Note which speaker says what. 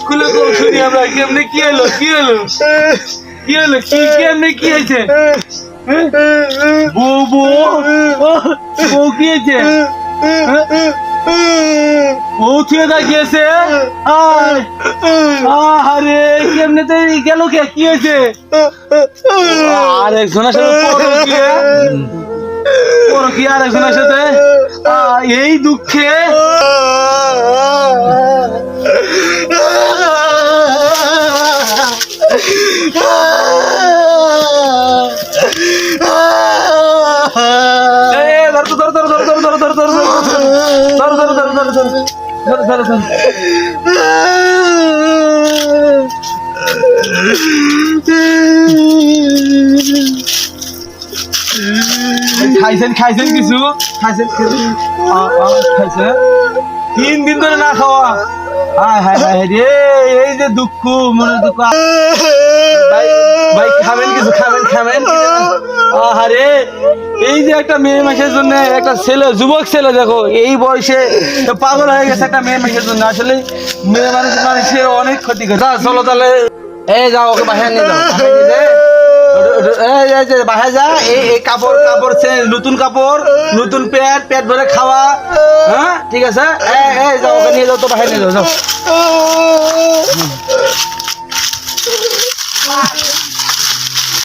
Speaker 1: খুলে কম শুনি আমরা কেমনে কি হলো কি হলো কি হলো কি কেমনে কি হয়েছে বউ বউ বউ কি হয়েছে বউ থুয়ে গিয়েছে আরে কেমনে তো গেল কে কি হয়েছে আরেকজনের সাথে পরকি আরেকজনের সাথে এই দুঃখে খাইছেন খাইছেন কিছু খাইছেন খাইছেন 3 দিন ধরে না খাওয়া এই যে দুঃখ মনে দুঃখ ভাই ভাই খাবেন কিছু খাবেন খাবেন আরে এই যে একটা মেয়ে মাসের জন্য একটা ছেলে যুবক ছেলে দেখো এই বয়সে পাগল হয়ে গেছে একটা মেয়ে মাসের জন্য আসলে মেয়ে মানুষের অনেক ক্ষতি করে চলো তাহলে এই যাও ওকে বাসায় নিয়ে যাও বাসায় যা এই কাপড় কাপড় নতুন কাপড় নতুন পেট ভরে খাওয়া হ্যাঁ ঠিক আছে যাও ওকে নিয়ে যাও তো বাসায় নিয়ে যাও